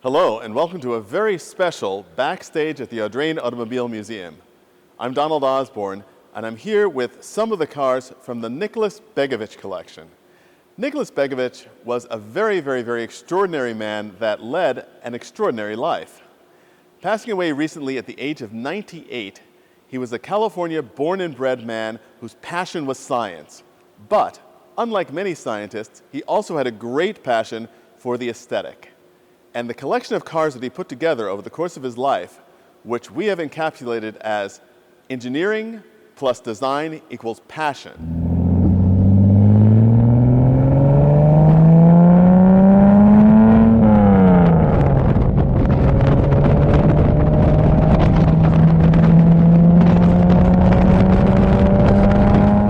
Hello, and welcome to a very special backstage at the Audrain Automobile Museum. I'm Donald Osborne, and I'm here with some of the cars from the Nicholas Begovich collection. Nicholas Begovich was a very extraordinary man that led an extraordinary life. Passing away recently at the age of 98, he was a California born and bred man whose passion was science. But, unlike many scientists, he also had a great passion for the aesthetic. And the collection of cars that he put together over the course of his life, which we have encapsulated as engineering plus design equals passion.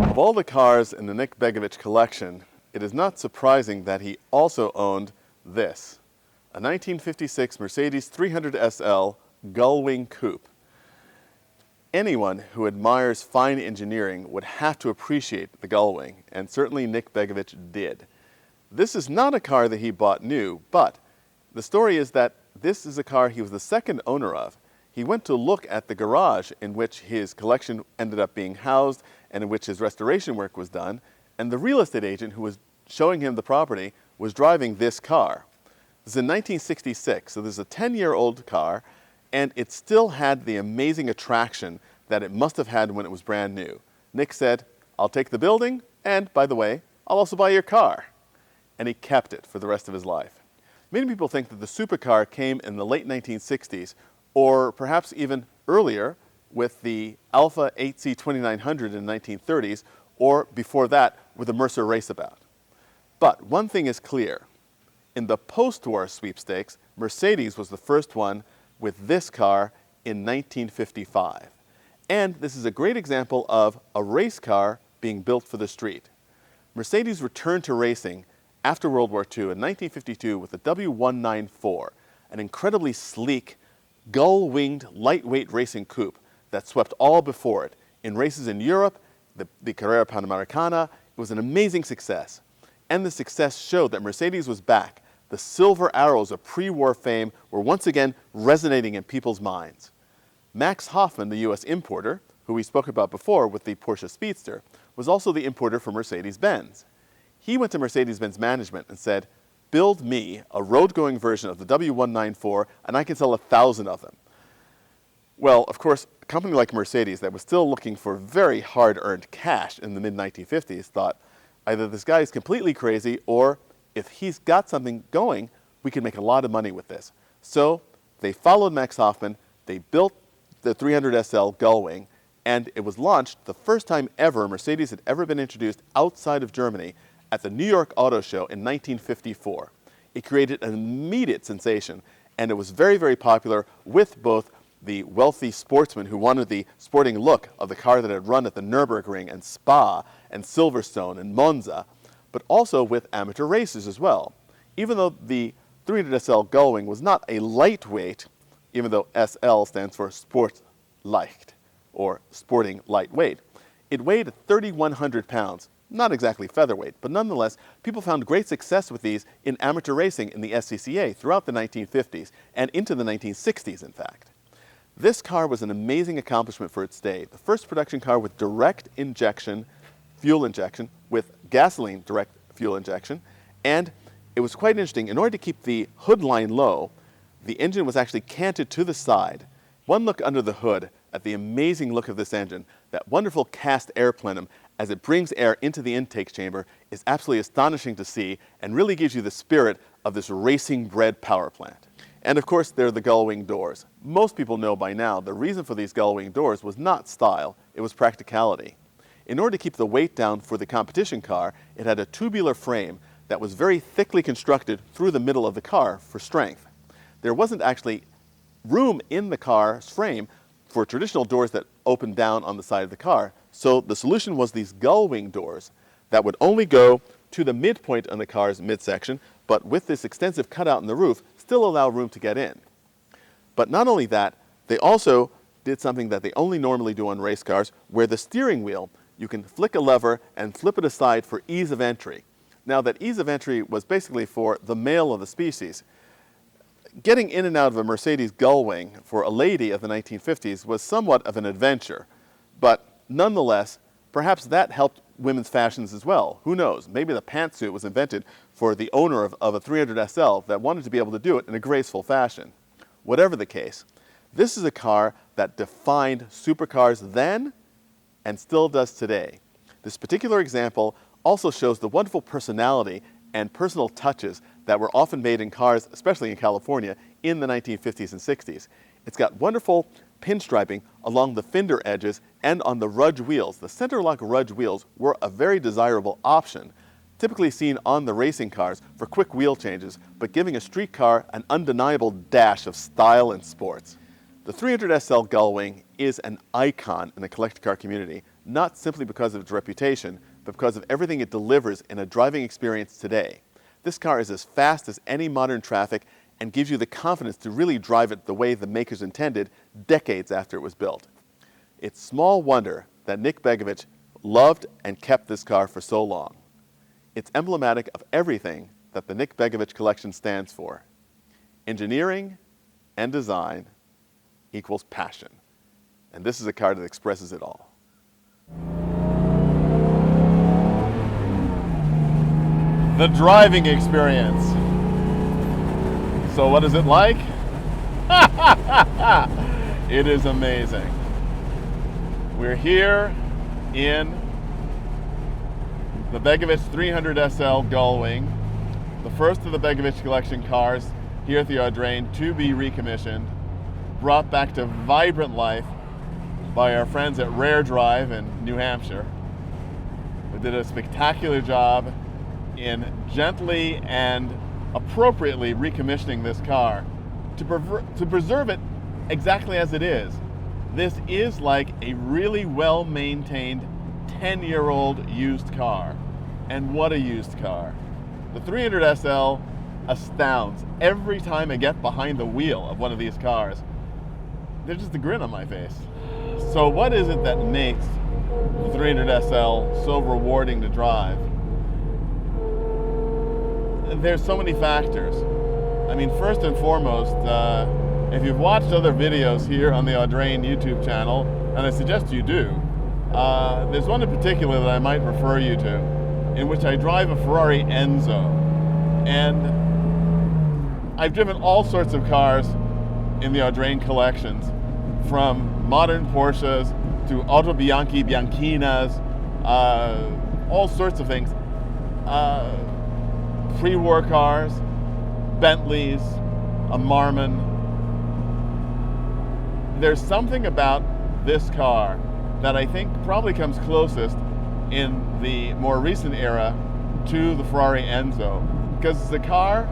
Of all the cars in the Nick Begovich collection, it is not surprising that he also owned this. A 1956 Mercedes 300 SL Gullwing Coupe. Anyone who admires fine engineering would have to appreciate the Gullwing, and certainly Nick Begovich did. This is not a car that he bought new, but the story is that this is a car he was the second owner of. He went to look at the garage in which his collection ended up being housed and in which his restoration work was done, and the real estate agent who was showing him the property was driving this car. This is in 1966, so this is a 10-year-old car, and it still had the amazing attraction that it must have had when it was brand new. Nick said, "I'll take the building, and by the way, I'll also buy your car." And he kept it for the rest of his life. Many people think that the supercar came in the late 1960s, or perhaps even earlier with the Alfa 8C 2900 in the 1930s, or before that with the Mercer Raceabout. But one thing is clear. In the post-war sweepstakes, Mercedes was the first one with this car in 1955. And this is a great example of a race car being built for the street. Mercedes returned to racing after World War II in 1952 with the W194, an incredibly sleek, gull-winged, lightweight racing coupe that swept all before it. In races in Europe, the Carrera Panamericana, it was an amazing success. And the success showed that Mercedes was back. The silver arrows of pre-war fame were once again resonating in people's minds. Max Hoffman, the US importer, who we spoke about before with the Porsche Speedster, was also the importer for Mercedes-Benz. He went to Mercedes-Benz management and said, "Build me a road-going version of the W194 and I can sell 1,000 of them." Well, of course, a company like Mercedes that was still looking for very hard-earned cash in the mid-1950s thought, either this guy is completely crazy, or if he's got something going, we can make a lot of money with this. So they followed Max Hoffman, they built the 300 SL Gullwing, and it was launched the first time ever Mercedes had ever been introduced outside of Germany at the New York Auto Show in 1954. It created an immediate sensation, and it was very popular with both the wealthy sportsmen who wanted the sporting look of the car that had run at the Nürburgring and Spa and Silverstone and Monza, but also with amateur racers as well. Even though the 300 SL Gullwing was not a lightweight, even though SL stands for Sport Leicht, or sporting lightweight, it weighed 3,100 pounds. Not exactly featherweight, but nonetheless, people found great success with these in amateur racing in the SCCA throughout the 1950s and into the 1960s, in fact. This car was an amazing accomplishment for its day. The first production car with direct injection, fuel injection, with gasoline direct fuel injection, and it was quite interesting. In order to keep the hood line low, the engine was actually canted to the side. One look under the hood at the amazing look of this engine, that wonderful cast air plenum as it brings air into the intake chamber, is absolutely astonishing to see and really gives you the spirit of this racing-bred power plant. And of course, there are the Gullwing doors. Most people know by now the reason for these Gullwing doors was not style, it was practicality. In order to keep the weight down for the competition car, it had a tubular frame that was very thickly constructed through the middle of the car for strength. There wasn't actually room in the car's frame for traditional doors that opened down on the side of the car, so the solution was these Gullwing doors that would only go to the midpoint on the car's midsection, but with this extensive cutout in the roof, still allow room to get in. But not only that, they also did something that they only normally do on race cars, where the steering wheel, you can flick a lever and flip it aside for ease of entry. Now, that ease of entry was basically for the male of the species. Getting in and out of a Mercedes Gullwing for a lady of the 1950s was somewhat of an adventure, but nonetheless, perhaps that helped women's fashions as well. Who knows? Maybe the pantsuit was invented for the owner of a 300 SL that wanted to be able to do it in a graceful fashion. Whatever the case, this is a car that defined supercars then and still does today. This particular example also shows the wonderful personality and personal touches that were often made in cars, especially in California, in the 1950s and 60s. It's got wonderful pinstriping along the fender edges and on the rudge wheels. The center lock rudge wheels were a very desirable option, typically seen on the racing cars for quick wheel changes, but giving a street car an undeniable dash of style and sports. The 300 SL Gullwing is an icon in the collector car community, not simply because of its reputation, but because of everything it delivers in a driving experience today. This car is as fast as any modern traffic and gives you the confidence to really drive it the way the makers intended decades after it was built. It's small wonder that Nick Begovich loved and kept this car for so long. It's emblematic of everything that the Nick Begovich collection stands for. Engineering and design equals passion. And this is a car that expresses it all. The driving experience. So what is it like? It is amazing. We're here in the Begovich 300 SL Gullwing, the first of the Begovich collection cars here at the Audrain to be recommissioned, brought back to vibrant life by our friends at Rare Drive in New Hampshire, who did a spectacular job in gently and appropriately recommissioning this car to preserve it exactly as it is. This is like a really well-maintained 10-year-old used car. And what a used car. The 300 SL astounds. Every time I get behind the wheel of one of these cars, there's just a grin on my face. So what is it that makes the 300 SL so rewarding to drive? There's so many factors. I mean, first and foremost, if you've watched other videos here on the Audrain YouTube channel, and I suggest you do, there's one in particular that I might refer you to, in which I drive a Ferrari Enzo. And I've driven all sorts of cars in the Audrain collections, from modern Porsches to Auto Bianchi, Bianchinas, all sorts of things. Pre-war cars, Bentleys, a Marmon. There's something about this car that I think probably comes closest in the more recent era to the Ferrari Enzo, because it's a car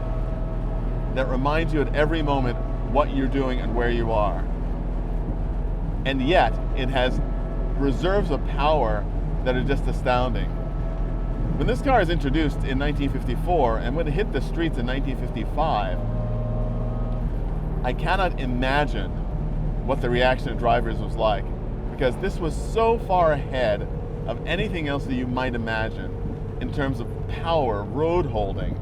that reminds you at every moment what you're doing and where you are. And yet, it has reserves of power that are just astounding. When this car is introduced in 1954 and when it hit the streets in 1955, I cannot imagine what the reaction of drivers was like, because this was so far ahead of anything else that you might imagine in terms of power, road holding,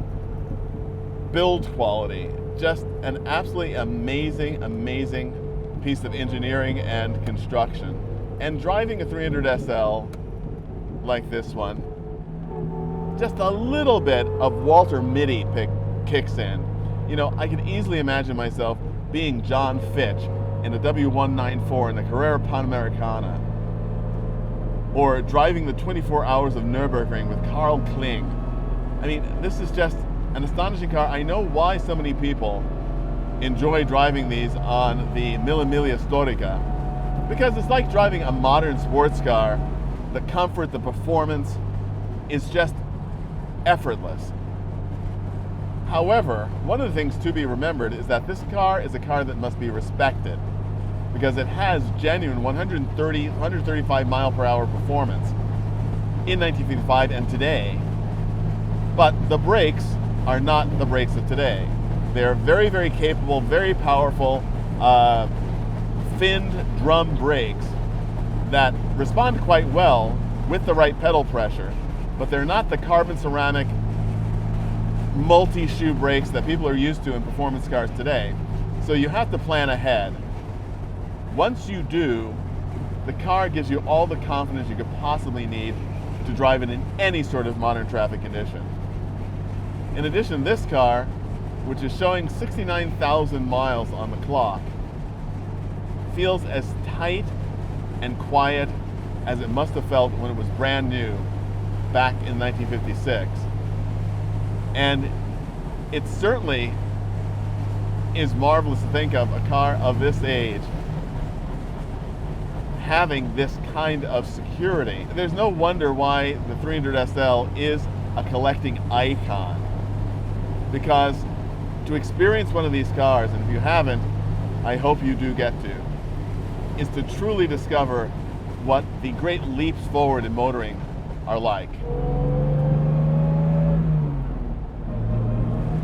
build quality. Just an absolutely amazing, amazing piece of engineering and construction. And driving a 300 SL like this one, just a little bit of Walter Mitty kicks in. You know, I could easily imagine myself being John Fitch in a W194 in the Carrera Panamericana, or driving the 24 Hours of Nürburgring with Carl Kling. I mean, this is just an astonishing car. I know why so many people enjoy driving these on the Mille Miglia Storica, because it's like driving a modern sports car. The comfort, the performance is just effortless. However, one of the things to be remembered is that this car is a car that must be respected, because it has genuine 135 mile per hour performance in 1955 and today, but the brakes are not the brakes of today. They're very, very capable, very powerful, finned drum brakes that respond quite well with the right pedal pressure, but they're not the carbon ceramic multi-shoe brakes that people are used to in performance cars today. So you have to plan ahead. Once you do, the car gives you all the confidence you could possibly need to drive it in any sort of modern traffic condition. In addition, this car, which is showing 69,000 miles on the clock, feels as tight and quiet as it must have felt when it was brand new back in 1956. And it certainly is marvelous to think of a car of this age having this kind of security. There's no wonder why the 300 SL is a collecting icon, because to experience one of these cars, and if you haven't, I hope you do get to, is to truly discover what the great leaps forward in motoring are like.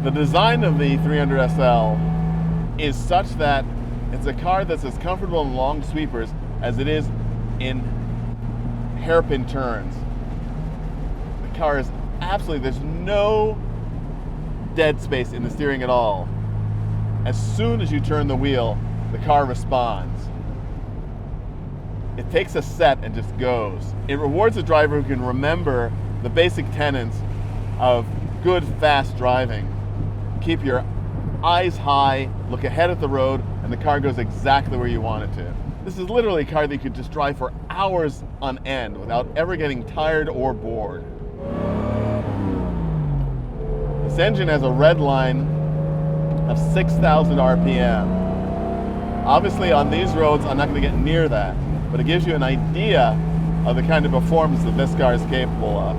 The design of the 300 SL is such that it's a car that's as comfortable in long sweepers as it is in hairpin turns. The car is absolutely, there's no dead space in the steering at all. As soon as you turn the wheel, the car responds. It takes a set and just goes. It rewards a driver who can remember the basic tenets of good, fast driving. Keep your eyes high, look ahead at the road, and the car goes exactly where you want it to. This is literally a car that you could just drive for hours on end without ever getting tired or bored. This engine has a red line of 6,000 RPM. Obviously on these roads I'm not going to get near that, but it gives you an idea of the kind of performance that this car is capable of.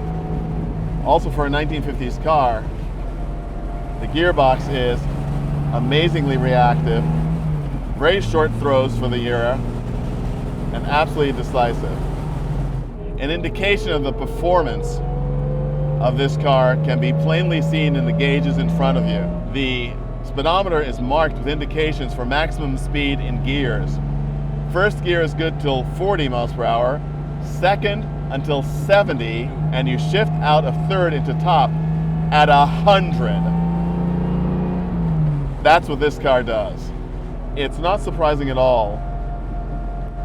Also, for a 1950s car, the gearbox is amazingly reactive, very short throws for the era, and absolutely decisive. An indication of the performance of this car can be plainly seen in the gauges in front of you. The speedometer is marked with indications for maximum speed in gears. First gear is good till 40 miles per hour, second until 70, and you shift out of third into top at 100. That's what this car does. It's not surprising at all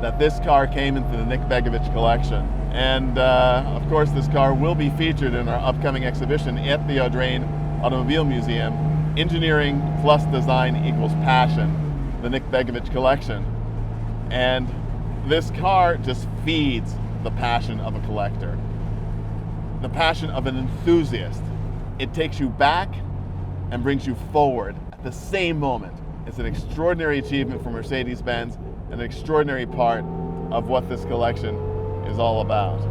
that this car came into the Nick Begovich collection. And of course, this car will be featured in our upcoming exhibition at the Audrain Automobile Museum, Engineering plus Design equals Passion, the Nick Begovich collection. And this car just feeds the passion of a collector, the passion of an enthusiast. It takes you back and brings you forward at the same moment. It's an extraordinary achievement for Mercedes-Benz, an extraordinary part of what this collection is all about.